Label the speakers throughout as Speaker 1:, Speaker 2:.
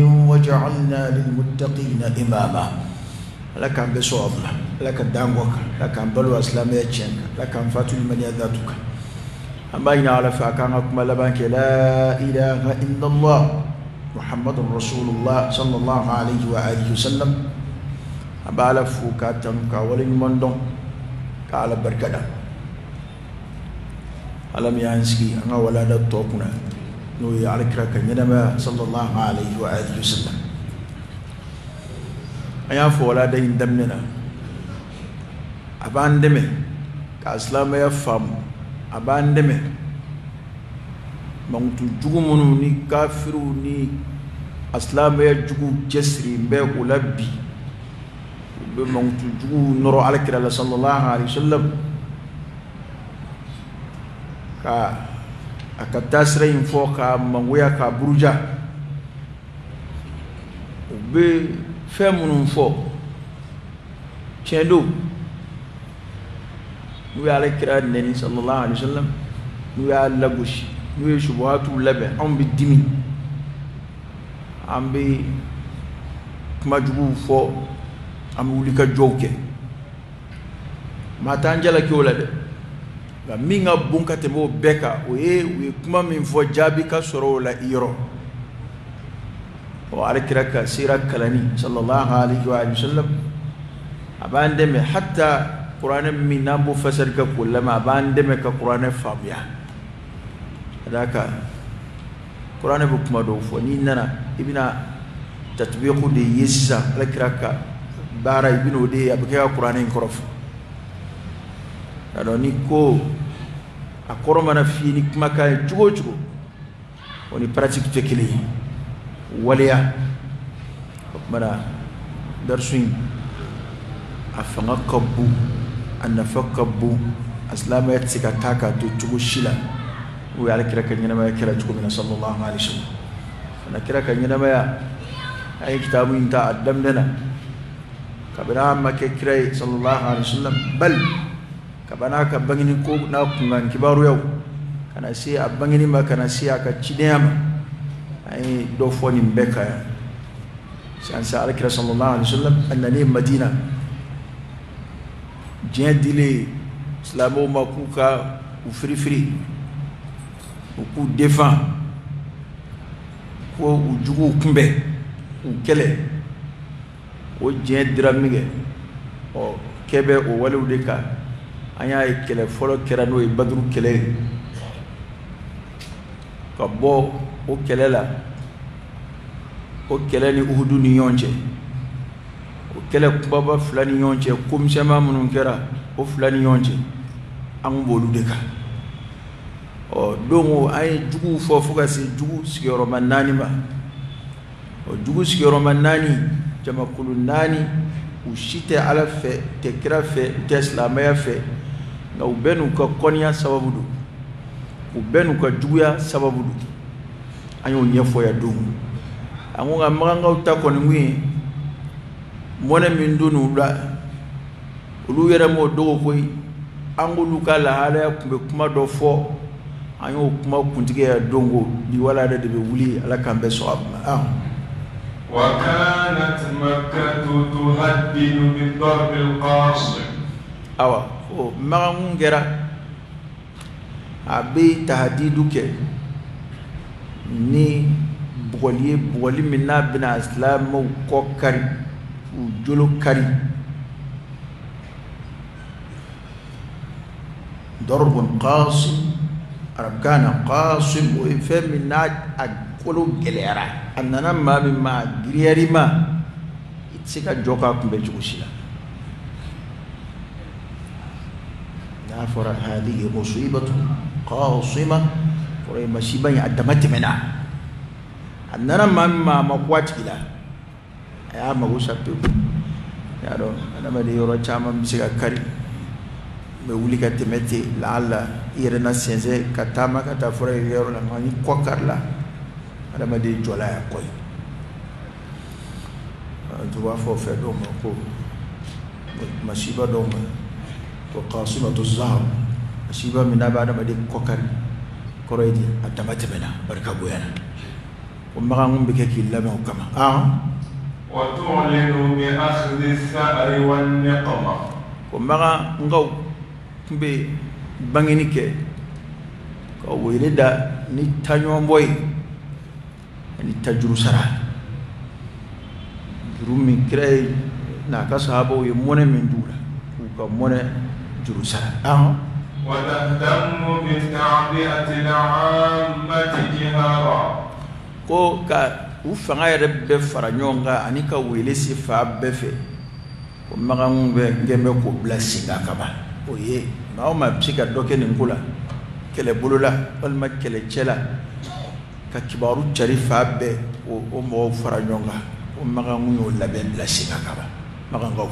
Speaker 1: وجعلنا للمتقين إماما لك عن بصوابنا لك الدعوك لك عن بلوى إسلامية تشنك لك عن فاتو المنيا ذاتك أما إن على فأكانكم لبانك لا إله إلا الله محمد رسول الله صلى الله عليه وآله وسلم أما على فوكاتنك ولن مندون كعلى بركنا ألم يعنسكي أنا ولا نتوقنا نوي على كراك نما صلى الله عليه وآله وسلم أيام فولا دين دمنا أبان دمه كأسلام يفهم أبان دمه مانتو جوجو منو ني كافرو ني أسلام يجوجو جسري مبه ولبي مانتو جوجو نورو على كراك صلى الله عليه وسلم akatasra info ka manguya ka buruja be femunun fo chendo nu ya lekra nani sallallahu alaihi wasallam nu ya lagush nu ya shubuhatu labe on bi dimi ambe majubu fo am wulika joke matanjala ki wala de la minga bunka tembo beka we kuma min fo jabi ka soro la iro o alkiraka sirak kalani sallallahu alaihi wa sallam abande me hatta qur'an min nabu fasar ka kullama abande me ka qur'an fabiya adaka qur'an bu kuma do fo ni nana ibina tatbiqu de yissa alkiraka bara ibino de abaka qur'an en korof ni ko akoro mana fini kuma ka jugo oni pratique tekili waliya mana darsuin afanga kabbu anafakabu aslama yatsika taka to jugo shila wa alkira kan yana ma kira jugo min sallallahu alaihi wasallam ana kira kan yana ma ay kitabu inta addam dana kabira ma ke kira sallallahu alaihi wasallam bal kabana ka bangini ko na kungan kibaru yau kana si a bangini ma kana si aka cidema ai do foni mbeka ya san sa alkira sallallahu alaihi wasallam annani madina jendile islamo makuka u free ku défend ko u jugu kumbe u kele o jendira mige o kebe o walu de ka anya kele folo kera no e badru kele ka bo o kele la o kele ni uhudu ni yonche o kele baba fulani yonche kum sema munun kera o fulani yonche an bolu de ka o dongo ay jugu fofu ka si jugu sigoro manani ba o jugu sigoro manani jama kulunani ushite ala fe tekra fe teslamaya fe na ubenu ka konya sababu do ubenu ka juya sababu do anyo nyefo ya do ango nga manga utakoni ngwi mone mindunu la ulu yere mo do ko ango luka la hala ya kumbe kuma do fo anyo kuma kuntige ya dongo di wala de be wuli ala kambe so abba
Speaker 2: wa kanat makkah tuhaddinu bi darb al-qasim
Speaker 1: awa o magungera abe tahdidu ke ni bugoli minna bina islam ko kari u jolo kari darbun qasim arabkana qasim wa femina akulu gelera annana ma bima griyarima itsika joka kumbe jugushila afara hadhihi musibatu qasima fore masiba ya adamati mena annana mamma makwatila ya magusa tu ya do ana ma de yoro chama misiga kari be wuli ka temete la alla irena senze katama kata fore yoro la ngani kokarla ana ma de jola ya koy tu wa fo fe do ko masiba do وقاصمة الزهر أشيبا من أبعد ما دي كوكر كرويدي أتمت منا بركبوا أنا ومغان بك كلام كما
Speaker 2: وتعلن بأخذ الثأر والنقمة
Speaker 1: ومغان نغو be bangini ke ko wele da ni tanyo boy ni tajuru sara rumi kray na ka sahabo ye mone min dura ko mone juru sara
Speaker 2: wa tahtammu bi ta'biyati al'ammati jihara
Speaker 1: ko ka u fanga yere be fara nyonga ani ka wele si fa be fe ko magan be ngembe ko blasinga kaba oye ma psika doke ni ngula kele bulula walma kele chela ka kibaru charifa be o mo fara nyonga o maga nguyo laben la sika kaba maga ngaw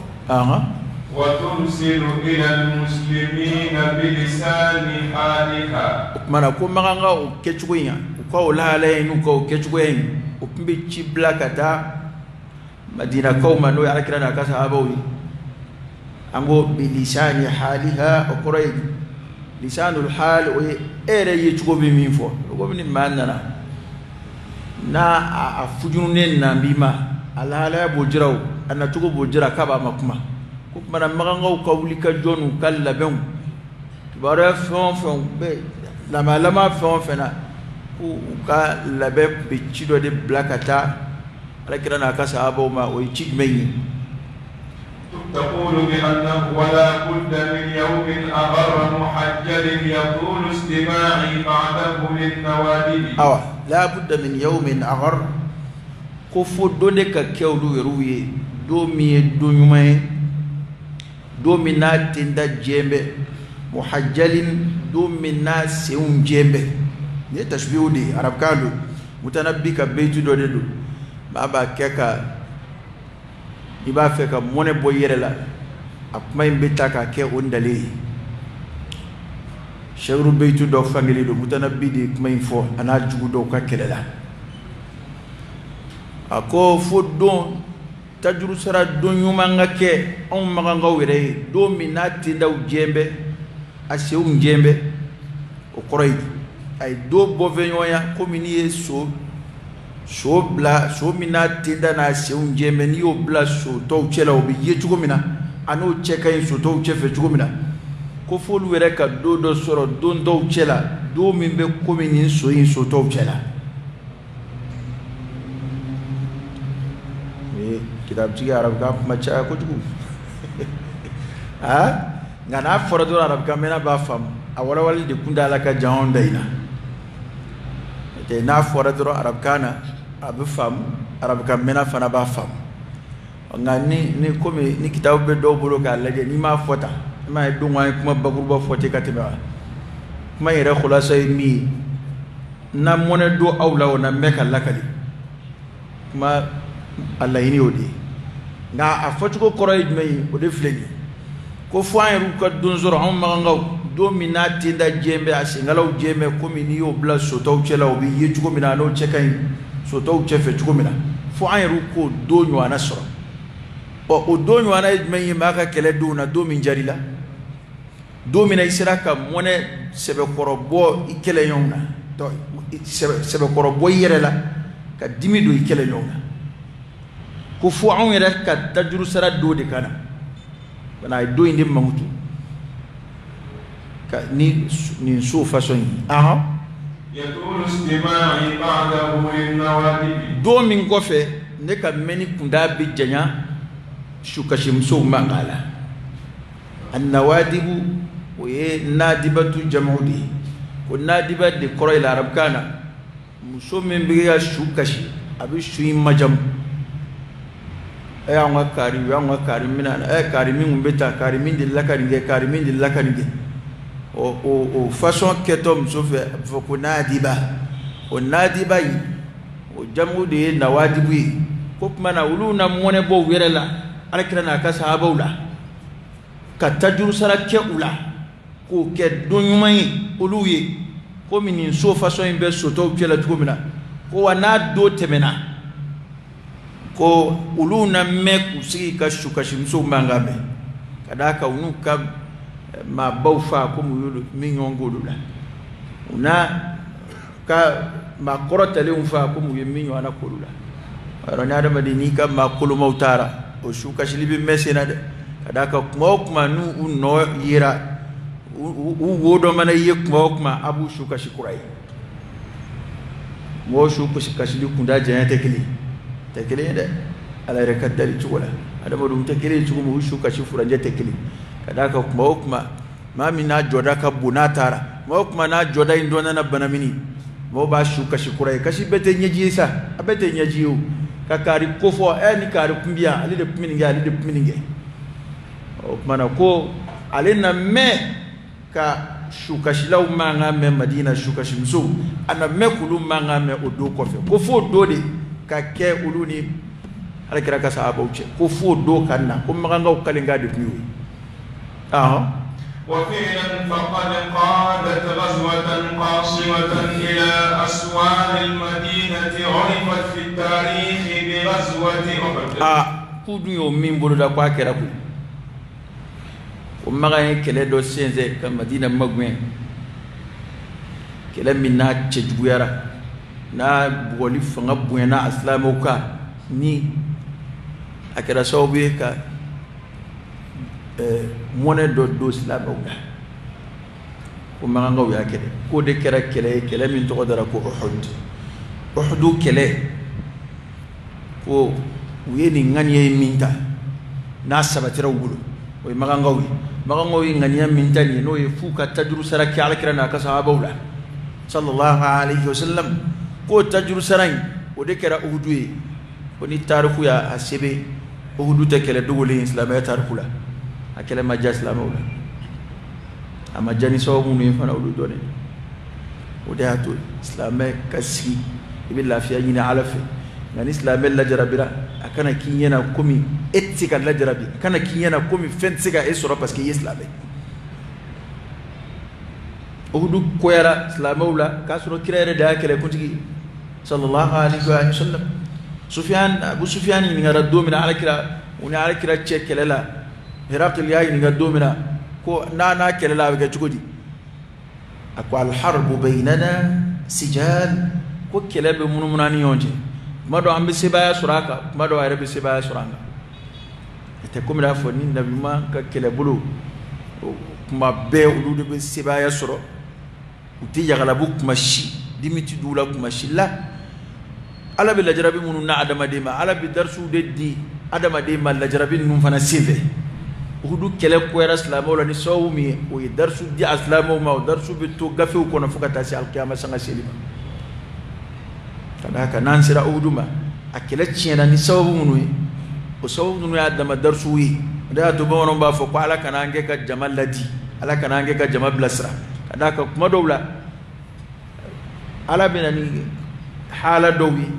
Speaker 2: wa tunsilu ila almuslimina bilisani haliha
Speaker 1: mana ko maga ngaw kechugoya ko la la inu ko kechugoya o pimbe chibla kata madina ko mano ya kira na kasa abawi ango bilisani haliha okoray lisanul hal o ere yechugo be min fo ko min manana na afujunne na bima alhala bojiraw anatugo bojira kaba makuma ko mana magango kawlika jonu kallaben tibara fon be lama fon fena ko ka labe be chido de blakata ala kirana kasa abo ma o chigmeyi
Speaker 2: تقول بأنه ولا بد من يوم أغر محجل يطول استماعي بعده للنوادل
Speaker 1: لا بد من يوم أغر كفو دونك كيولو يروي دومي دونيومي دومي ناتندا جيمبي محجل دومي ناسيون جيمبي ني تشبيه دي عرب كالو متنبي كبيتو دودو بابا كيكا iba feka mone boyere la akuma imbeta ka ke ondale shawru beitu do family do mutanabbi di kuma info ana jugu do ka kelela ako fodon tajuru sara don yuma ngake on maga ngawere do minati ndaw jembe asew njembe o koroy ay do bovenyoya komini so bla so minati dana sew njembe ni o bla so to chela obi yechugo mina ano cheka in so to chefe chugo mina ko folu were ka do soro don do chela do min be komini so in so to chela kitab ci arab ka macha ko jugu ngana foro do arab ka mena ba fam awala wal de kundala ka jawon dayna te na foro do arab kana abu fam arab ka mena fana ba fam ngani ni komi ni kitab be do bolo ka laje ni ma fota ma do ngay kuma bagurba fote katiba kuma yere khulasa mi na mone do awla wona meka lakali kuma Allah yini odi nga afatu ko koroy may o de flegi ko faayiru ko don zoro on ma ngaw do minati nda jembe asingalaw jeme ko mini yo bla so taw chelaw bi yeju ko mina no chekay so taw chefe ko mina faayiru ko do nywana so o do nywana may ma ka kele do na do min jarila do mina isiraka mone sebe korobo ikele yona to sebe korobo yerela ka dimido ikele yona ko fu an yɛrɛ ka tajuru sara do de kana bana ay do indi mamutu ka ni so façon
Speaker 2: yatul istima'i ba'dahu lin-nawadib
Speaker 1: do min ko fe ne ka meni kunda bi janya shukashim so mangala an-nawadib o ye nadibatu jamudi ko nadiba de koroy la arab kana muso min bi ya shukashi abi shuyi majam anga kari mina kari min beta kari min de lakari o façon ketom so fe ko nadiba o nadiba yi o jamu de nawadibu ko mana uluna mone bo werela alakira na ka sahabula ka tajuru sara ke ula ko ke donyumai uluye ko min so façon be so to kela to mina ko wana do temena ko uluna meku sigi ka shukashi so mangabe kadaka unuka ma baufa ko muyulu minyongo lula una ka ma korotale fa ko mu yemmi ana kulula arana da madini kam ma kulu mautara o shuka shilibi mesena de kadaka kuma nu unno yira wodo mana yekma abu shuka shikurai mo shuka shikashili kunda jaya tekili de ala rekaddali chugula ada bodum tekili chugumu shuka shifuranje tekili kadaka kuma mami na joda ka bunatara mo kuma na joda indona na banamini mo ba shuka shikurai kashi bete nyeji sa abete nyeji o kakari kofo ni kari kumbia ali de pumininge o mana ko ale na me ka shuka shilaw manga me Madina shuka shimso ana me kulu manga me odo kofe ko fo do de ka ke uluni ala kira ka sahaba uche ko fo do kanna ko manga ko kalinga de piwi
Speaker 2: وفعلا فقد قادت غزوة قاصمة إلى أسوار المدينة عرفت في التاريخ بغزوة أحد.
Speaker 1: كودو يوم من بلدا باكر أبو ومغاين كلا دو سينزي كمدينة مغوين كلا منا تجبويرا نا بولي فنغبوينا أسلاموكا ني أكرا صوبيكا mone do islam awla ko ma ngaw ya kede ko de kele min to dara ko uhud kele ko weni nganye minta na sabatira wulu o ma ngaw nganye minta ni no e fuka tajru saraki ala kirana ka sahaba wala sallallahu alaihi wasallam ko tajru saran o de kera uhud ko ni tariku ya asebe uhud te kele dugule islam ya tariku la akele majas la mawla ama jani so mu ni fana ulu done o de hatu islam kasi ibilla fi ayina alafi ngani islam la jarabira akana kinyana komi etika la jarabi akana kinyana komi fensiga esoro parce que islam o du koyara islam mawla kasro kirere da akele kuntigi sallallahu alaihi wa sallam abu sufyan ni ngara do min ala kira chekelela Herakl yayi ni gadomina ko na kelela ga chugudi akwa al harb bainana sijal ko kelebe munumuna ni yonje mado ambe sebaya suraka mado arabe sebaya suranga ite kumira fo ni nabi ma ka kelebulu kuma be ulude be sebaya suro uti yagala bu kuma shi dimiti dula kuma shilla ala bi lajrabi mununa adama de ma ala bi darsu de di adama de ma lajrabi num fana seve hudu kele ko era islam wala ni sawmi o darsu di islam ma o darsu bi to gafe ko na fukata si alqiyama sanga selima kada ka nan sira uduma akele chiena ni sawu munui o sawu munui adama darsu wi da to ba wonon ba fo ko ala kana nge ka jamal ladi ala kana nge ka jamal blasra kada ka kuma dowla ala binani hala dowi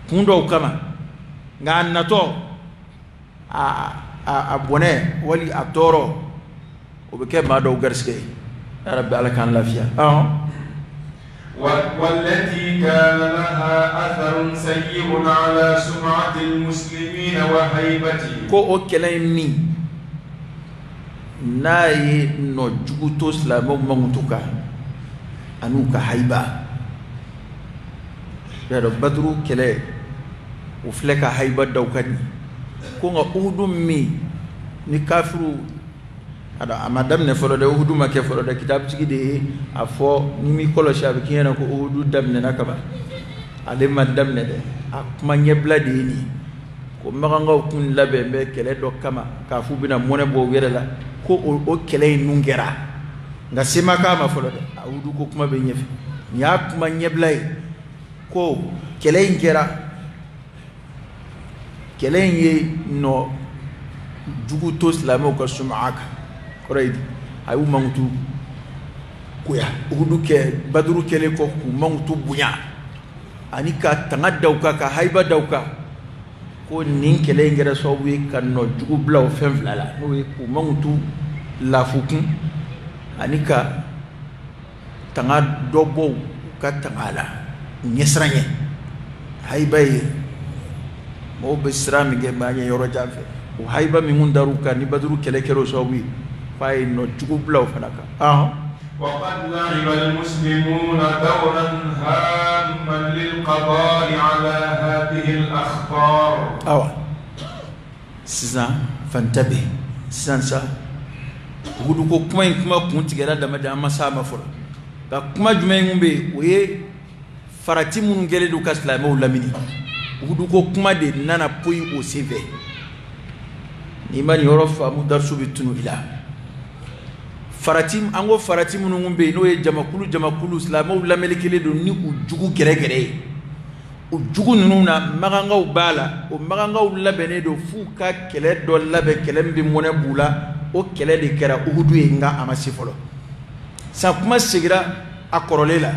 Speaker 1: kundo kama nganna to abone wali atoro وبكيف ما دو غرسكي يا رب على كان لافيا
Speaker 2: والتي كان لها أثر سيء على سمعة المسلمين وهيبتهم
Speaker 1: كو كلامي ناي نو جوتو سلامو مونتوكا انوكا هيبه يا رب بدرو كله وفلكا هيبه دوكاني كو اودوم مي ni kafiru ada madam ne folo de uhudu make folo de kitab ci de afo ni mi kolo shabe kiyena ko uhudu damne nakaba ale madam ne de akuma nyebla de ni ko maganga kun labe be kele do kama ka fu bina mone bo werela ko o kele nungera nga sima kama folo de uhudu ko kuma be nyefi nya kuma nyebla ko kele ngera kele yi no jugu to islamo ko sum'aka koraydi ayu mangtu kuya uhudu ke badru kele ko ku mangtu bunya ani ka tangaddaw ka hayba dawka ko nin kele ngere so wi kan no jugu blaw fem flala no wi ku mangtu la fukun ani ka tangad dobo ka tangala nyesranye haybay mo besrami ge bañe yoro jafe hayba mi mun daruka ni badru kele kero so wi fay no jugublaw fanaka
Speaker 2: وقد لعب المسلمون دورا هاما للقضاء على هذه الأخطار.
Speaker 1: سيزان فانتبه سانسا wuduko kuma kun tigera da madama sama fura ga kuma jumai ngumbe oye farati mun gele du kaslamo lamini wuduko kuma de nana poyi o seve ni mani yorofa mu darsu bitunu ila farati ango farati mun ngumbe no ye jamakulu islamo lameli kele do ni ujugu gere ujugu nuna magangaw bala o magangaw labene do fuka kele do labe kele mbi mona bula o kele de kera uhudu nga amasi folo sa kuma sigira akorolela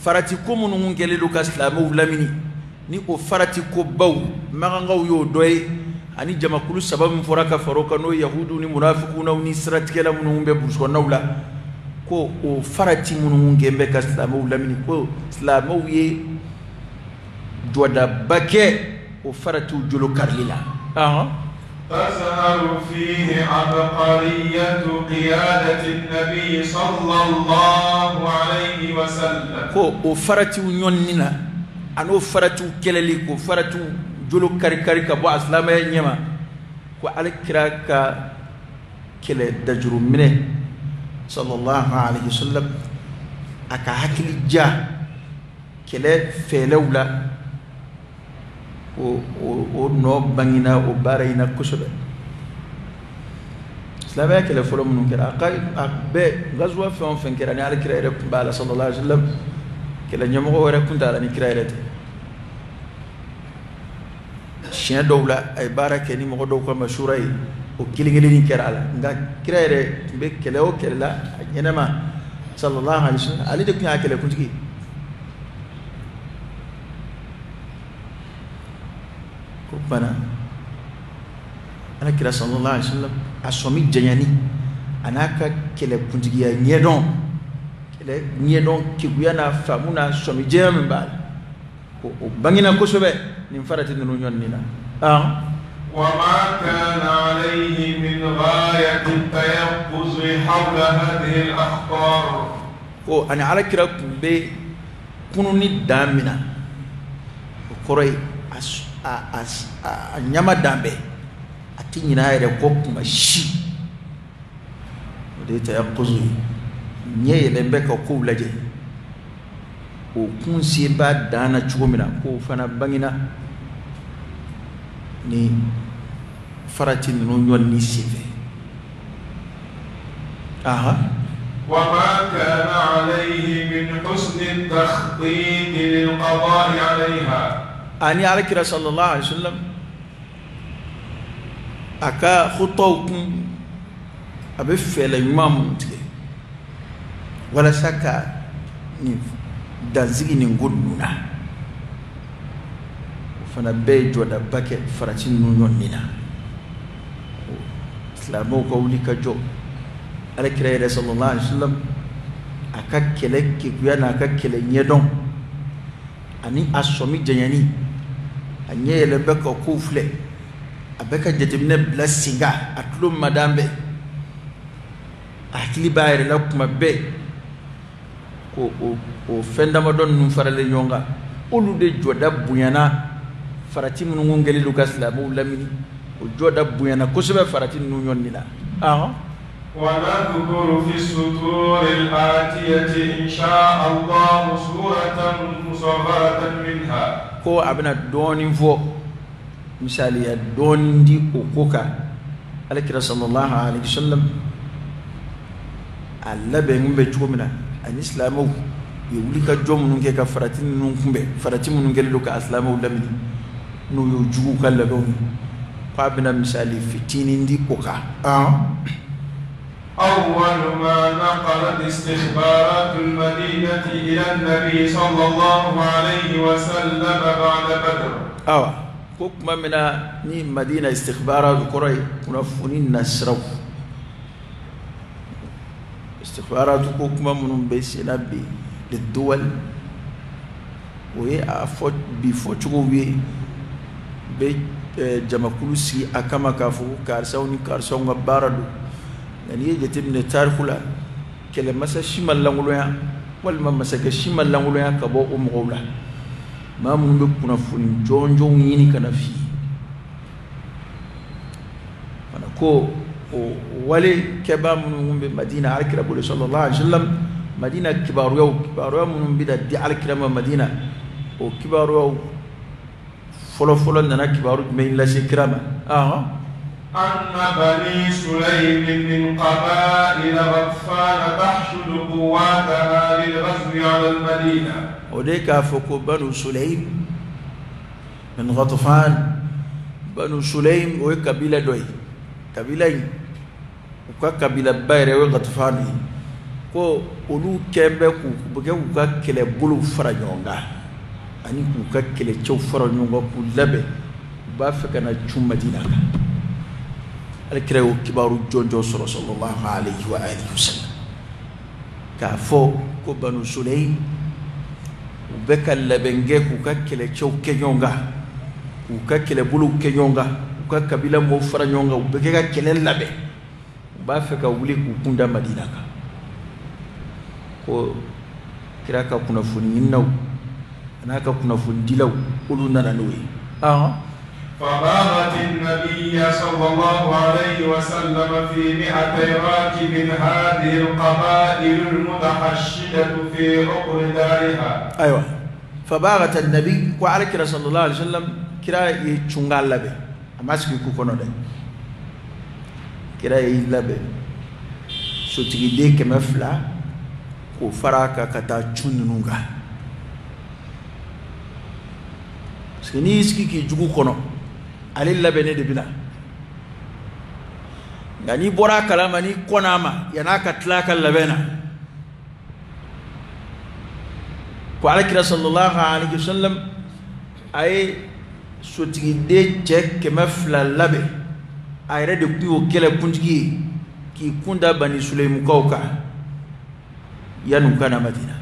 Speaker 1: farati ko munun ngele do kaslamu lamini ni o farati ko baw magangaw yo doy ani jamakulu sababu foraka faroka no yahudu ni munafiquna ni siratkela munun be burso nawla ko o farati munun ngembe kaslamu lamini ko islamu ye joda bake o farati jolo karlila
Speaker 2: تظهر فيه عبقرية قيادة النبي صلى الله عليه وسلم.
Speaker 1: كو وفرتو نيوننا أنو فرتو كللي كو فرتو جلو كاري كبو أسلام ينيما كو على كراكا كلا دجرو منه صلى الله عليه وسلم أكا هكلي جا كلا فيلولا o no bangina o barayina kusobe islama kele folo mun kera be gazwa fe on fen kera ni ala kira ere bala sallallahu alaihi wasallam kele nyamo ere kunta ni kira ere shin dawla ay barake ni mo do ko mashurai o kilingeli ni kera ala nga kira ere be kele o kele la yenama sallallahu alaihi wasallam ali de kunya kele kunti bana ana kira sallallahu alaihi wasallam asomi janyani anaka kele kuntigiya nyedon kiguyana famuna somi jeyam bal ko bangina ko sobe nim farati no nyonnina
Speaker 2: wa ma kana alayhi min ghayati tayaqquz hawla hadhihi al-akhbar
Speaker 1: ko ana ala kira kumbe kununi damina koroi a nyama dambe ati nyina yere ko kuma shi de ta yaquzu nye lembe ka ko laje o kun si ba dana chugomina ko fana bangina ni farati no nyonni sive
Speaker 2: وما كان عليه من حسن التخطيط للقضاء عليها
Speaker 1: أني على كرا صلى الله عليه وسلم أكا خطوكم أبفل الإمام ولا سكا دزيني نقولنا فنا بيجو دا باكي فراتين نونينا إسلامو قولي كجو على كرا صلى الله عليه وسلم أكا كلك كيانا أكا كلك نيدون أني أسومي جنياني anye lebeka kufle abeka jetimne blasinga atlum madambe akili bayre la kuma be ko o fenda madon num farale nyonga olu de joda buyana farati mun ngeli lu gaslamu lamini o joda buyana ko sebe farati nu nyonnila
Speaker 2: ونذكر في السطور الآتية إن شاء الله سورة مصغرة منها
Speaker 1: ko abina doni fo misali ya doni di okuka alakira sallallahu alaihi wasallam allabe ngumbe chumina an islamu yulika jomun ke ka faratin nun kumbe faratin mun ngel luka islamu lamini no yo jugu kala don ko abina misali fitini di oka
Speaker 2: أول ما نقلت استخبارات المدينة إلى النبي صلى الله عليه وسلم بعد بدر.
Speaker 1: كوكما من مدينة استخبارات كوري ونفونين نسرو استخبارات كوكما من بيس نبي للدول وهي أفوت بفوتشو بي جماكولوسي أكما كافو كارساوني كارساوني باردو يعني يجتمع تاركولا kele masa shimal languloya wal ma masaka shimal languloya ka bo umugula ma mun be kuna fun jonjo yini kana fi mana ko wale keba mun be Madina al-Kira bulu sallallahu alaihi wasallam Madina kibaru yaw mun be da di al-Kira Madina o kibaru yaw folo nana kibaru me la shikrama
Speaker 2: أن بني سليم من قبائل غطفان تحشد قواتها للغزو على المدينة
Speaker 1: وديك فكو بنو سليم من غطفان بنو سليم وكبيلة دوي كبيلة وكبيلة بايرة وغطفان ko olu kembe ku buge ku ka kele bulu fara nyonga ani ku ka kele chow fara nyonga ku labe ba fe kana chum Madina al-Kira kibaru jonjo sallallahu alayhi wa alihi wasallam ka fo ko banu Sulaym beka labenge ku ka kele chow kenyonga ku ka kele bulu kenyonga ku ka kabila mo fara nyonga beke ka kele labe ba fe ka wuli ku kunda Madina ka ko kira ka kuna funi naw anaka kuna funi dilaw ulu nana noy
Speaker 2: فباغت النبي صلى الله عليه وسلم في 200 راكب هذه القبائل المتحشدة في عقر دارها.
Speaker 1: أيوة فباغت النبي وعلى كرا صلى الله عليه وسلم كرا يشونغال لبه أماسك يكونوا ده كرا يلبه سوتي دي كمفلا وفراكا كتا تشونونغا سكني سكي كي جوكو كونو ali labene de bina ngani bora kalama ni konama yanaka tlaka labena ko alakira sallallahu alaihi wasallam ay sotigi de check kemafla labe ay rede ku kele punjigi ki kunda bani sulaym kawka yanu kana Madina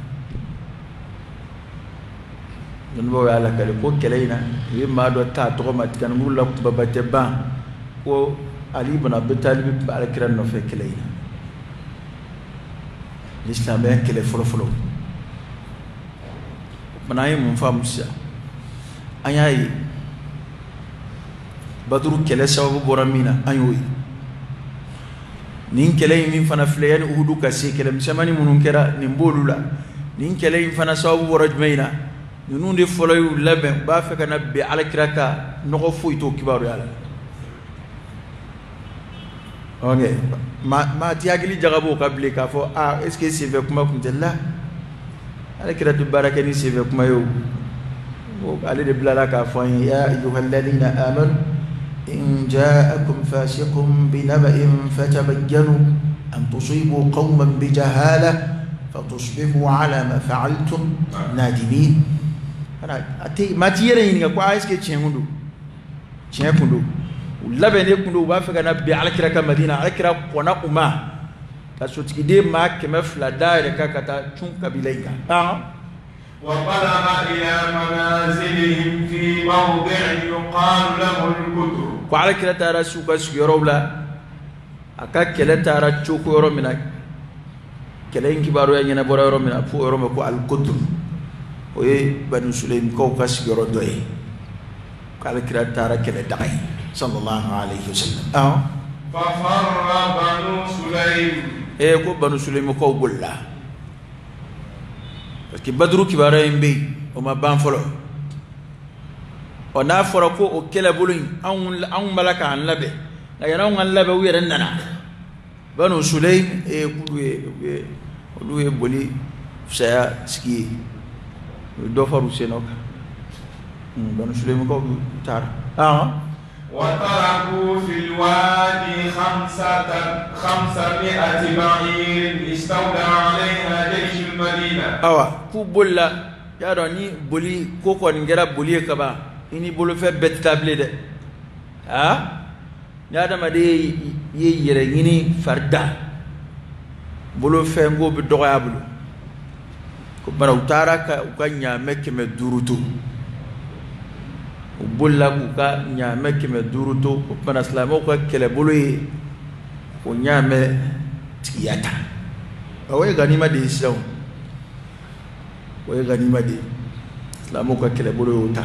Speaker 1: nbo ala kale ko keleina wi ma do ta to ma tikan ngulla ko babate ba ko Ali ibn Abi Talib ba al-Kira no fe keleina l'islam ben kele folo manay mun fam sia ayayi badru kele sababu boramina ayoyi nin kele min fana fleyan uhudu ka se kele msamani munun kera nin bolula nin kele fana sababu borajmeina nunu de foloy laben ba fe kana be al-Kira ka nogo fu ito kibaru yalla okay ma tiagili jagabo kabli ka fo est ce que c'est fait kuma kuntella al-Kira du barakani c'est fait kuma yo ali de blala ka fo ya ayyuhal ladina amanu in ja'akum fasiqun binaba'in fatabayyanu an tusibu qauman bijahala fatusbihu ala ma fa'altum nadimin ana ate matiyere ni ko aiske chengundo chengundo labene kundo ba fe kana bi al-Kira ka Madina al-Kira kona uma ka sotikide ma kema fla daire ka kata chun kabilaika
Speaker 2: wa balagha ila manazilihim fi mawdi'in yuqalu lahu al-Qutr
Speaker 1: ko al-Kira tara suka sugorobla aka kele tara choko yoro mina kele ngibaro ya nyana boro yoro mina fu yoro ko al-Qutr oye banu Sulaym ko kas yoro doy kala kira tara kele dagay sallallahu alayhi wasallam
Speaker 2: fa farra banu Sulaym
Speaker 1: ko banu Sulaym ko bulla parce que badru kibara imbe o ma ban folo ona foro ko o kele bulun an malaka an labe na yana an labe wiran nana banu Sulaym kuluwe boli saya ski do faru senoka banu Sulaym ko tar
Speaker 2: وتركوا في الوادي 500 بعير استولى عليها جيش المدينة
Speaker 1: كوبولا يا راني بولي كوكو نجرا بولي كبا إني بولو في بيت تابلة يا دم دي يريني فردا بولو في نجو بدوغا بولو كبر وتارك وكان مكمل دورتو bulla buka nyame keme duruto pana islamo ko kele bului ko nyame tiyata awe ganima de islam way ganima de islamu ka kele bolo uta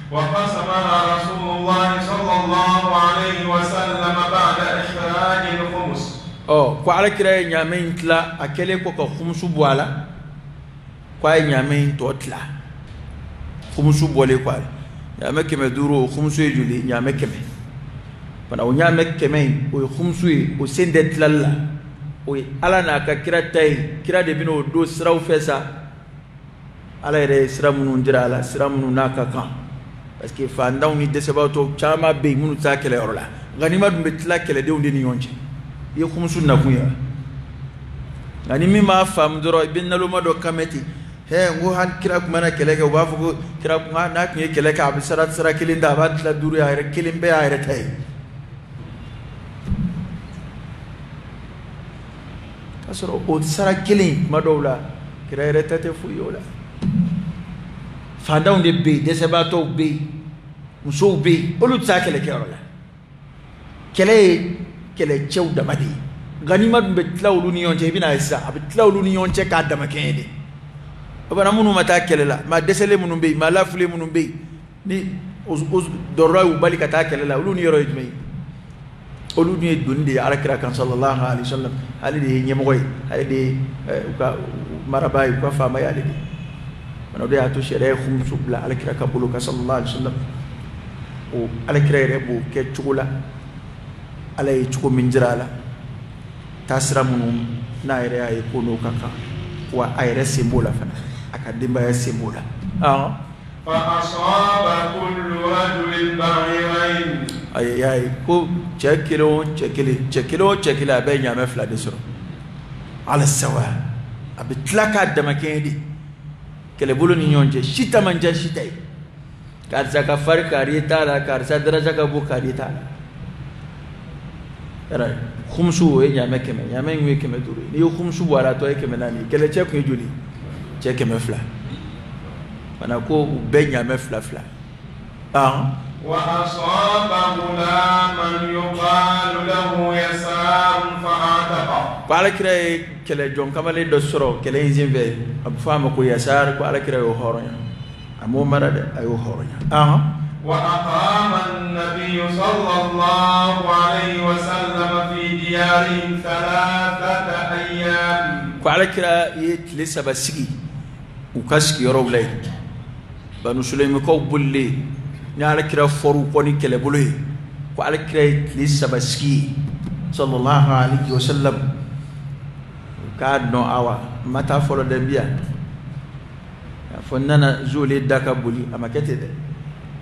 Speaker 2: وقسمها رسول الله صلى الله عليه وسلم بعد إخراج الخمس
Speaker 1: ko ala kira nyame ntla akele ko ka khumsu boala kwa nyame totla khumsu bole kwa nyame keme duro khumsu juli nyame keme pana o nyame keme o khumsu o sendet lalla o ala na ka kira tay kira de bino do sraw fesa ala re sramunu ndirala sramunu naka kan parce que fa ndaw ni desebato chama be munu ta kele orla ganima dum betla kele de undi ni yonje ye khumsu na kuya ngani mi ma fam doro bin nalu ma do kameti he ngo han kira kuma na kele ke ba fugo kira kuma na kunye kele ka ab sarat sara kilinda ba tla duru ya re kilimbe ya re tay kasoro o sara kilin ma dowla kira re tate fu yola fa ndaw de be desebato be muso be olu ta kele ke orla kele chew damadi ganima dum betlawlu ni yonche bina isa betlawlu ni yonche ka dama kende abana munu mata kelela ma desele munu be ma lafule munu be ni os dorra u balika ta kelela ulu ni yoro yidme ulu ni dundi arakira kan sallallahu alaihi wasallam ali de nyemoy ali de ka marabay ko fama ya de mano de atu shere khum subla arakira ka buluka sallallahu alaihi wasallam o arakira rebu ke chugula alay chuko minjirala tasra munum na ire ay kono kaka wa ayre simbola fana akadimba ya simbola
Speaker 2: fa asaba kullu rajulin ba'irain
Speaker 1: ay ko chekilo abay nyame fla de soro ala sawa abitlaka damakedi kele bulu ni nyonje shita manja shitai karza ka farka rita la karza daraja ka bu karita era khumsu e nyame keme nyame ngwe keme duru ni khumsu wala to e keme nani kele che ko juli che keme fla bana ko be nyame fla
Speaker 2: wa asaba gulaman yuqalu lahu yasar fa ataqa
Speaker 1: qala kira kele jon kamale do soro kele injinve ab fama ko yasar ko ala kira yo horonya amo marade ayo horonya
Speaker 2: وأقام النبي صلى الله عليه وسلم في ديارهم 3 أيام
Speaker 1: وعلى كرا يتلسى بسكي وكسكي يروب لي بنو سليم كوب لي نعلى كرا فرو قوني كلبولي وعلى كرا يتلسى بسكي صلى الله عليه وسلم كاد نو أوا متى فلو دبيا فنانا زولي داكا بولي أما كتير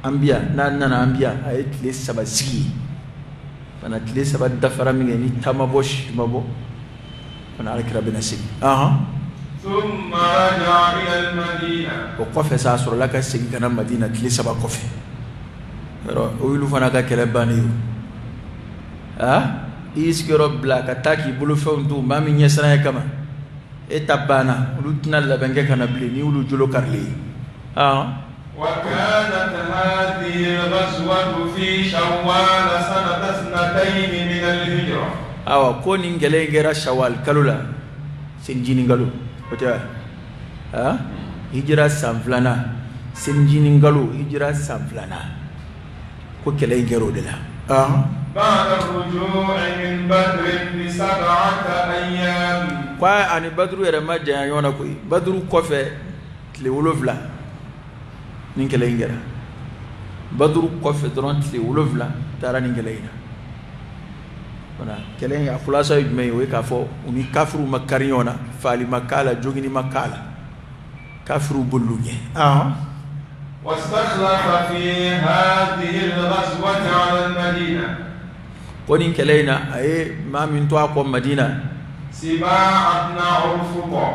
Speaker 1: ambia nana ambia ay tile saba sigi bana tile saba dafara mi ni tamabosh mabo bana alkira binasib
Speaker 2: thumma raja'a ila al-madina
Speaker 1: o qofe sa sur la ka sigi kana madina tile saba qofe ro o wilu fana ka kele bani iskiro blaka taki bulu fondu mami nyesana kama etabana lutna la benge kana bli ni ulu julo karli
Speaker 2: وكانت هذه الغزوة في شوال سنة 2 من الهجرة
Speaker 1: كونين غير شوال كالولا سنجيني غالو هجرة سانفلانا سنجيني غالو هجرة سانفلانا كو كلين غيرو دلا
Speaker 2: بعد الرجوع من بدر ب7 أيام
Speaker 1: كوا اني بدر يرما جايونا كوي بدر كوفي تلولوفلا ninkele ingera badru kofe dronti wolofla tara ninkele ina wana kele ya khulasa yidme we ka fo uni kafru makariona fali makala jogini makala kafru bulunye
Speaker 2: واستخلف في هذه الغزوة على المدينة
Speaker 1: كونين كلينا اي ما من تو اكو مدينة
Speaker 2: سباع بن عرفطة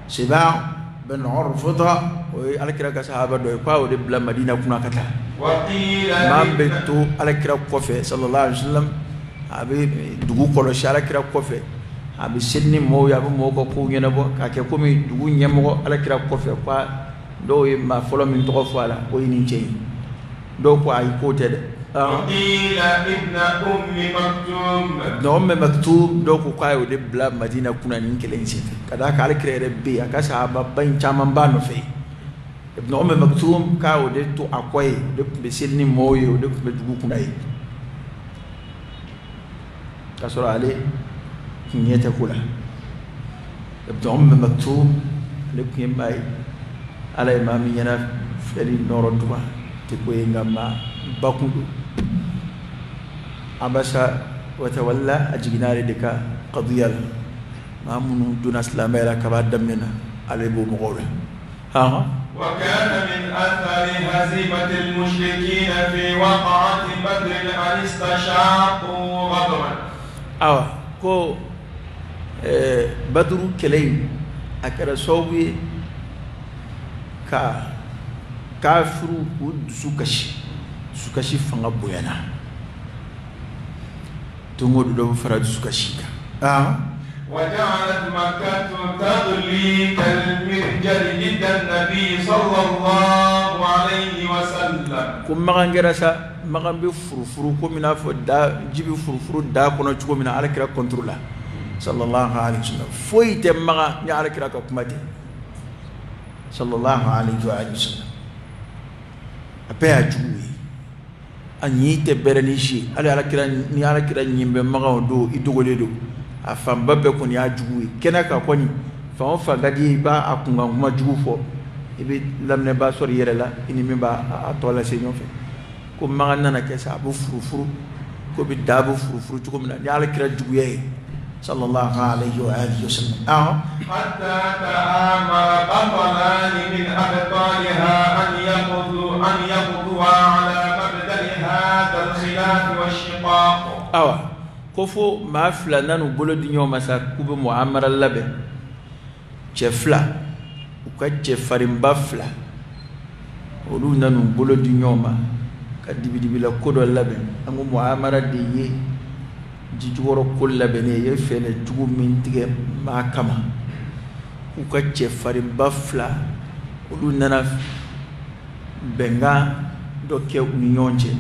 Speaker 1: سباع بن عرفطة وعلى كرا صحابة دو يقاو دي بلا مدينة كنا كتا
Speaker 2: وقيل
Speaker 1: ما بيتو على كرا كوفي صلى الله عليه وسلم أبي دوغو كولوشي على كرا كوفي أبي سيدني مو يابو مو كو ينبو كاكي كومي دوغو نيمو على كرا كوفي دو ما فلو من تغفو على وينين جاي دوكو أي كوتة
Speaker 2: وقيل ابن مكتوم
Speaker 1: ابن مكتوم دوكو قايو دي بلا مدينة كنا ننكلين سيفي كذاك على كري ربي أكاسا بابين چامان بانو في ابن مكتوم كاو دي تو أقوي دي بسيلني مويو دي بجوكو كنا كسر عليه كنيته كلها ابن مكتوم لكن باي على إمامينا فلي نور الدوا تقوي نعم باكودو أبشا وتولى أجناري دكا قضية ما من دون إسلام إلى كبار دمنا على بو مغول ها
Speaker 2: وكان من أثر هزيمة المشركين في وقعة بدر أن استشاقوا غضبا
Speaker 1: كو بدر كلين أكرا سوي كافرو ود سكشي فنغ بوينا تنقول دو فراد سكشي
Speaker 2: وجعلت مكة تغلي كالمرجل جد النبي صلى الله عليه وسلم
Speaker 1: كم مغانجرسا مغان بفرفرو كمنا فدا جيب فرفرو دا كنا تشكو من على كرا كنترولا صلى الله عليه وسلم فويت مغا على كرا كمتي صلى الله عليه وسلم أبيع جوي أني تبرنيشي على كرا ني على كرا نيمب مغا دو يدغولدو afam babbe ko ni ajuwi kenaka ko ni fa on fa gadi ba akunga ma jugu fo ibe lamne ba sor yere la ini mi ba atola se ñofe ko ma nana ke sa bu furu ko bi dabu furu ci ko mi ni ala kira jugu ye sallallahu alayhi wa alihi wasallam
Speaker 2: hatta ta'amara qatalan min abtaliha an yaqdu ala mabda'i hadha al-khilaf wash-shiqaq
Speaker 1: kofo ma fila nanu bolo di ñoo masa kube muamara labe che fla u ka che farimba fla olu nanu bolo di ñoo ma ka dibi la kodo labe angu muamara de ye jijoro ko labe ne ye fene jugu min tige ma kama u ka che farimba fla olu nana benga doke unionje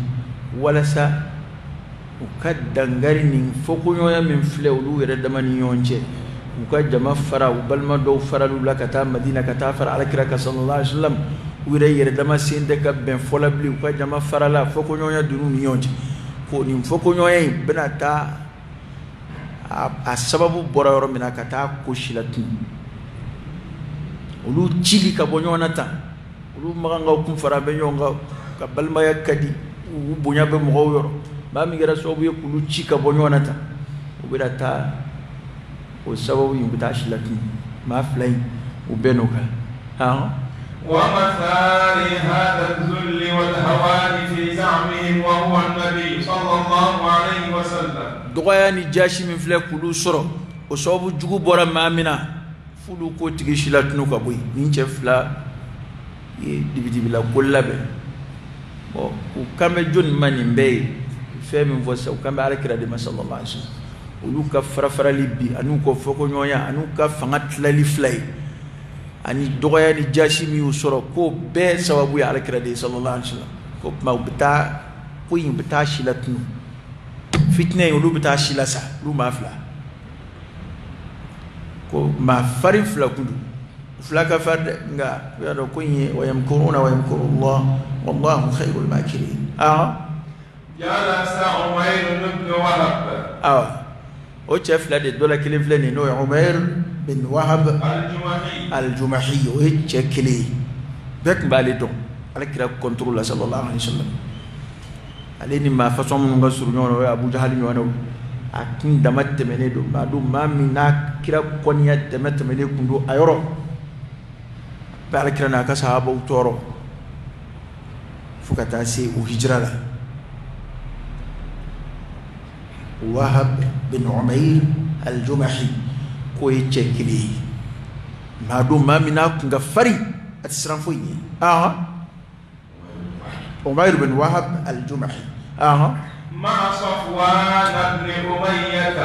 Speaker 1: wala sa ukadangari nin fokunyoya min file ulu yere damani yonche uka jama fara ubalma do fara lula kata madina kata fara ala kira ka sallallahu alaihi wasallam wire yere dama sinde ka ben fola bli uka jama fara la fokunyoya dunu ni yonche ko nin fokunyoya bena ta a sababu bora yoro mina kata ko shilatu ulu chili ka bonyona ta ulu maganga kum fara be nyonga ka balma yakadi u bunya be mo yoro bami gara sobu yekulu chika bonyonata ubirata o sababu yubitashi lakini maflai ubenoka
Speaker 2: ومثال هذا الذل والهوان في زعمهم وهو النبي صلى الله عليه وسلم
Speaker 1: دغياني جاشي من فلا كلو سرو o sababu jugu bora mamina fulu ko tigi shilatnu ka boy ninche fla e dibi la kollabe o kambe jon mani mbey femi vosa ukambe ala kira de sallallahu alaihi wasallam uluka farafara libi anu ko foko nyoya anu ka fangat lali flay ani doya ni jashimi usoro ko be sababu ya ala kira de sallallahu alaihi wasallam ko ma bita ko yin bita shilatnu fitne ulu bita shilasa lu mafla ko ma farin fla kudu fla ka farde nga ya do ko yin wa yamkuruna wa yamkurullah wallahu khairul makirin
Speaker 2: جلس عمير بن وهب
Speaker 1: او شاف لا دي دولا كلي فلاني نو عمير بن وهب الجمحي او تشكلي بك بالي دون على كده كنترول صلى الله عليه وسلم عليني ما فصوم من غسر نو ابو جهل نو akin damat temene do madu mami na kira konya damat temene kundo ayoro bala kira na ka sahaba utoro fukata si u hijrala وهب بن عمير الجمحي كوي تشكلي ما دو ما منا كغفري اتسران فوي عمير بن وهب الجمحي
Speaker 2: مع صفوان بن أمية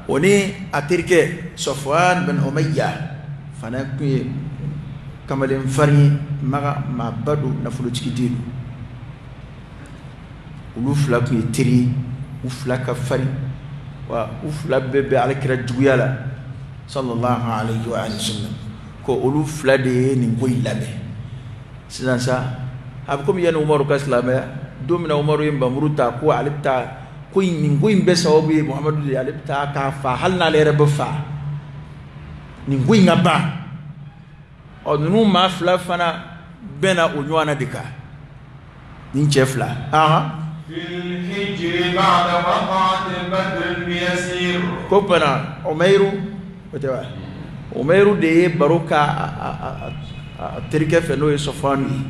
Speaker 1: وني اتركه صفوان بن أمية فانا كوي كمال فري ما بدو نفلو تشكيدين ulu fila kun ye teri u fila ka fari wa u fila bɛɛ bɛ alakira juguya la sallallahu alayhi wa sallam ko ulu fila de ye nin ko in labɛn sisan sa a bɛ komi yanni Umaru ka silamɛya don min na Umaru ye nbamuru ta ko ale bɛ taa ko nin ko in bɛɛ sababu ye Muhamadu de ye ale bɛ taa k'a fa hali n'ale yɛrɛ bɛ fa nin ko in ka ban ɔ ninnu maa fila fana bɛnna o ɲɔgɔn na de kan nin cɛ fila ko bana Umairu de ye baro ka a terikɛ fɛ n'o ye Sɔfwanu ye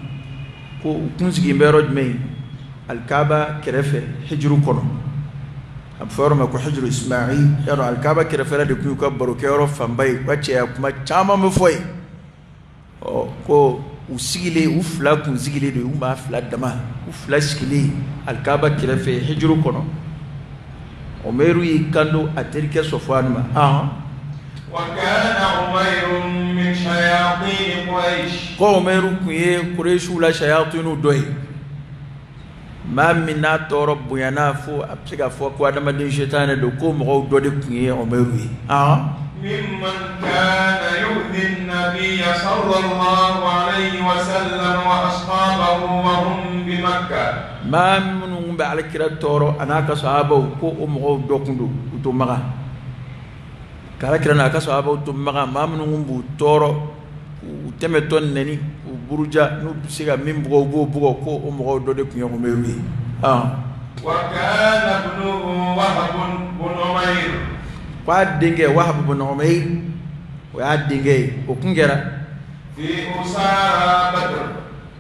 Speaker 1: ko u kun sigin bɛ yɔrɔ jumɛn Alikaaba kɛrɛfɛ hijiru kɔnɔ a bɛ fɔ yɔrɔ ma ko hijiru Ismail yɔrɔ Alikaaba kɛrɛfɛla de kun y'u ka barokɛyɔrɔ fanba ye u ka cɛya kuma caman bɛ fɔ yen ko u sigilen u fila kun sigilen don u maa fila dama u fila sigilen Alikaaba kɛrɛfɛ hijiru kɔnɔ Umairu y'i kanto a terikɛ Sɔfwanu ma ko Umairu kun ye Quraishiw la sayatinu dɔ ye maa min n'a tɔɔrɔ bonyana fo a bɛ se ka fɔ ko adamaden shetane don ko mɔgɔw dɔ de kun ye Umairu ye
Speaker 2: ممن كان يؤذي النبي صلى الله عليه وسلم وأصحابه وهم بمكة
Speaker 1: ما من بعد كده تورو أنا كصحابه كو أمغو دوكندو وتومغا كلا كده أنا كصحابه وتومغا ما من تورو وتمتون نني وبرجع نبسيغا من بغو كو أمغو دودك يوم ميري
Speaker 2: وكان ابنه وهب بن عمير
Speaker 1: kwa dinge Wahab bin Umayr wa dinge o kungera
Speaker 2: fi usara badr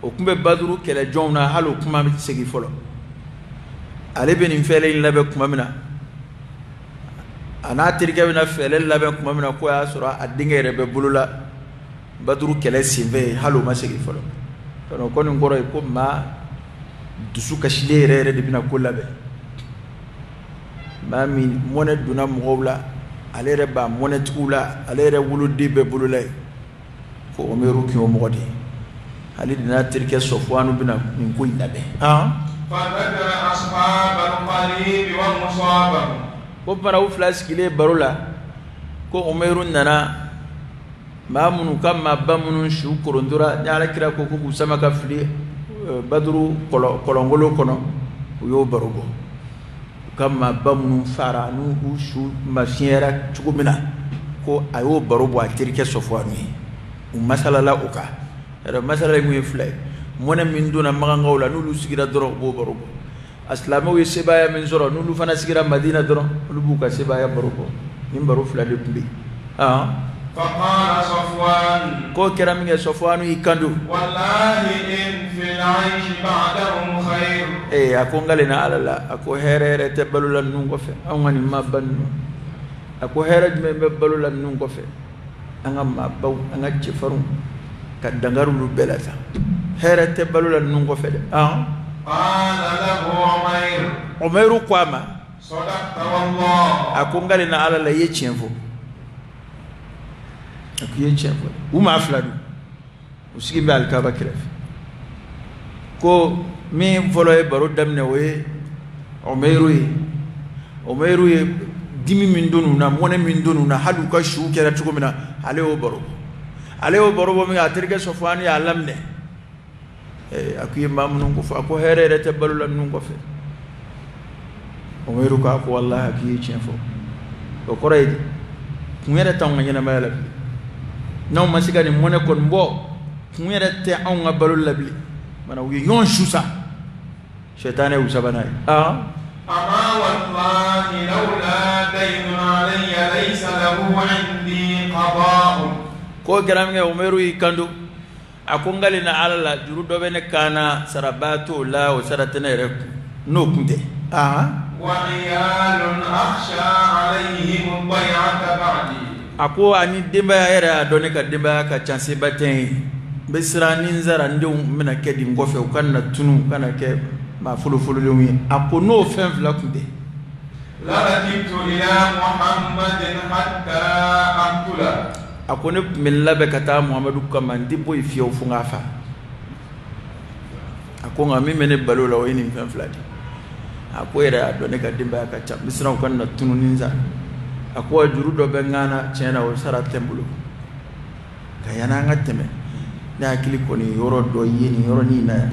Speaker 1: o kumbe badru kele jonna halu kuma mi segi folo ale be nin fele labe kuma mina ana tirike bina fele labe kuma mina ko ya sura a dinge rebe bulula badru kele sinve halu ma segi folo kono kono ngoro ko ma dusu kashile rere de bina ko labe ma min mone duna mugawla ale re ba mone tukula ale re wuludi be bululay ko Umairu ki o mogodi ali dina tirke Sɔfwanu bina min ko inabe
Speaker 2: فذكر أصحاب القريب والمصاب
Speaker 1: ko para u flash kile barula ko Umairu nana ma munu kama ba munu shu korondura nyala kira ko ku sama ka fili badru kolongolo kono yo barugo kama bamu fara nu ushu mafiera chugumina ko ayo barobo atirike Sɔfwanu masala la uka era masala ngi flay mona min duna magangawla nulu sigira doro bo barobo aslamo we sebaya min zoro nulu fana sigira Madina doro nulu buka sebaya barobo nim baro flade kumbi
Speaker 2: فقال صفوان
Speaker 1: ko keram ngi Sɔfwanu ikandu
Speaker 2: wallahi in fil aish ba'dahu khair
Speaker 1: ako ngalena alala ako herere te balulan nungo fe awani mabanno ako heraj me balulan nungo fe anga mabaw anga cifaru ka dangaru lu belata here te balulan nungo fe de
Speaker 2: qala lahu
Speaker 1: Umairu kwama
Speaker 2: sadaqta wallah
Speaker 1: ako ngalena alala ye cienfo akiye cienfo uma afladu usigi be Alikaaba kɛrɛfɛ ko min fɔlɔ ye baro daminɛ o ye Umairu ye dimi min donu na mɔnɛ min donu na hali u ka su kɛra cogo min na ale y'o baro bɔ min a terikɛ Sɔfwanu y'a laminɛ a ko i ye maa minnu ko fɔ a ko hɛrɛ yɛrɛ tɛ balo la ninnu kɔfɛ Umairu ko a ko wallahi a k'i ye tiɲɛ fɔ o kɔrɔ ye kun yɛrɛ t'anw ka ɲɛnamaya la bilen n'anw ma se ka nin mɔnɛ kɔni bɔ kun yɛrɛ tɛ anw ka balo la bilen mana u ye ɲɔgɔn su sa shetane u sabana ye
Speaker 2: أما والله لولا دين علي ليس له عندي قضاء
Speaker 1: ko garam nge Umairu ikandu akongale na alala juru dobe ne kana sarabato la o saratene re no kunde
Speaker 2: wa iyalun akhsha alayhim bai'ata ba'di
Speaker 1: ako ani demba era doni ka demba ka chance baten besra ninzara ndu mina kedi ngofe ukanna tunu kana ke ma fulu lewi ako no fen vla kunde
Speaker 2: la rakibtu ila muhammadin hatta aqtula
Speaker 1: ako ne millabe kata Muhammadu kama ndipo ifio funga fa ako ngami mene balola o ini fen fladi ako era do ne ka dimba ka cha misra ko na tununinza ako juru do bengana chena o sara tembulu kayana ngateme na akili ko ni yoro do yini yoro ni na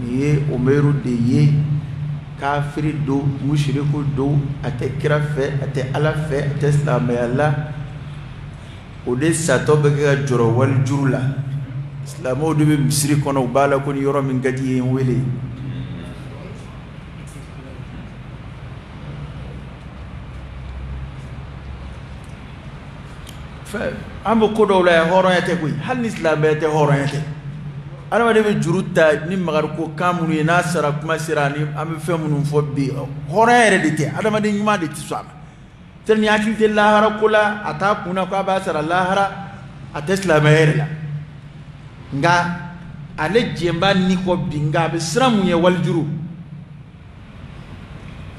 Speaker 1: ni Umayru de ye kafiri do mushriku do ate kira fe ate ala fe ate islam yalla o de sato be ga joro wal jurula islamo do be misri kono bala ko ni yoro min gadi en wele fa ambo ko do la horo yate ko hal ni islam yate horo yate ana ma de be juruta ni magar ko kamunu na sara kuma sirani am femunu fo bi horo yere dite adama de nyuma de tisama tel ni akilite lahara kula ata kuna ko ba sara lahara ata islam yere la nga ale jemba ni ko binga be siramu ye wal juru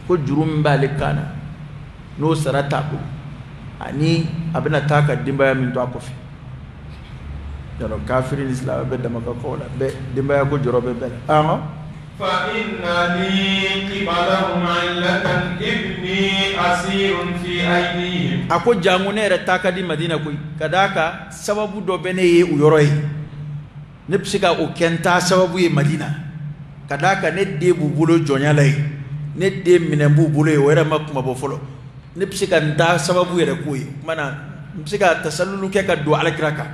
Speaker 1: ko jurum bale kana no sarata ko ani abina taka dimba ya minto akofi yaro kafirin islam be dama ka kola be dimba ya ko jorobe bele
Speaker 2: fa inna li qibalahum illatan ibni asirun fi aydihim
Speaker 1: ako jangune re taka di madina ko kadaka sababu do bene ye uyoroy ne psika o kenta sababu ye madina kadaka ne de bubulo jonyalay ne de minembu bulo e wera makuma bo folo ne psika nda sababu yere koyi mana psika tasallulu ke ka do ala kiraka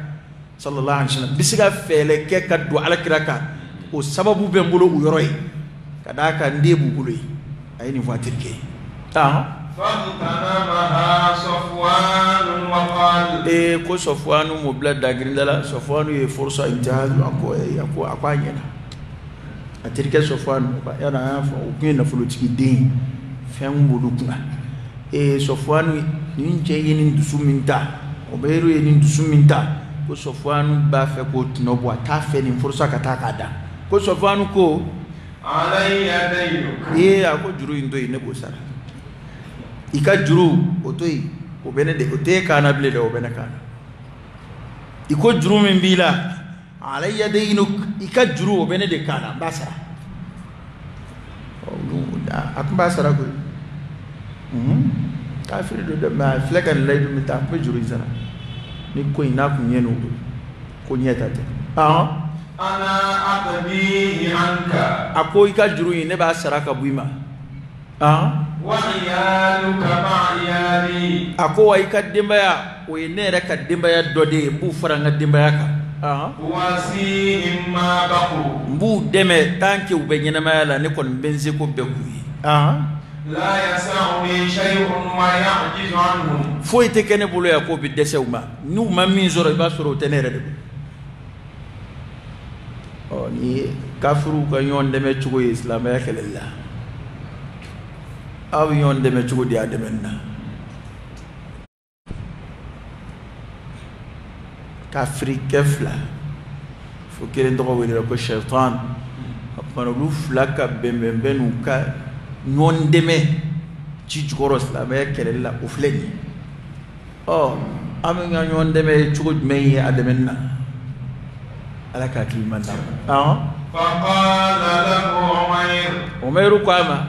Speaker 1: sallallahu alaihi wasallam psika fele ke ka do ala kiraka o sababu be mbulo u yoroy kadaka ndebu bulo yi ayini fatirke
Speaker 2: فاغتنمها صفوان وقال
Speaker 1: ko Sofwanu mo bla dagrindala Sofwanu e forsa intihad ako akwanyena atirke Sofwanu yana fa ukina fulutiki din fen bulukuna Sofwanu ninje yini dusuminta Umayru yini dusuminta ko Sofwanu ba fe ko tinobo ata fe ni forsa katakada ko Sofwanu ko
Speaker 2: alayya daynuk
Speaker 1: ako juru indo ine bosara ika juru otoi obene de ote kana bile de obene kana iko juru min bila alayya daynuk ika juru obene de kana basara akmbasara ko kafiri do de ma flekan laydu mi ta ko juru zara ni ko ina ku nyeno ko nyeta te
Speaker 2: ana aqbihi anka
Speaker 1: ako ika juru ne ba saraka buima
Speaker 2: wa iyaluka ma iyali
Speaker 1: ako wa ika dimbaya o ne re ka dimbaya dode bu faranga dimbaya ka
Speaker 2: wasihim ma baqu
Speaker 1: mbu deme tanke ube nyina mayala ne kon benze ko bekuyi
Speaker 2: la yasa'uni shay'un wa ya'jizu anhum
Speaker 1: foi te kene bulu ya ko bi desewma nu ma min zoro ba soro tenere de ni kafuru ka yon deme chugo islam ya kelella aw yon deme chugo dia demenna kafri kefla fo kelen to wele ko shaytan apano lu flaka bembembenu ka non deme ci jugoro islam ya kelella o fleni am nga yon deme chugo meyi ademenna alaka kilmanda
Speaker 2: faqala lahu
Speaker 1: Umayru kwama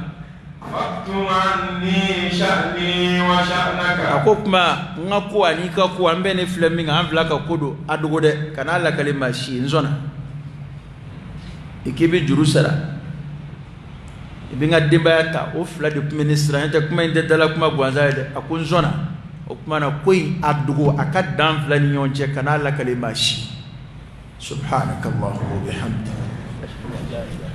Speaker 2: faktum anni sha'ni wa sha'naka
Speaker 1: akokuma ngako anika ko ambene fleming amvlaka kodo adugo de kanala kalima shi nzona ikibi jurusara ibinga dimbayata o fla de ministre ante kuma inde dala kuma gwanza de akunzona okuma na koi adugo akadam fla ni yonje kanala kalima shi subhanakallahumma wa bihamdika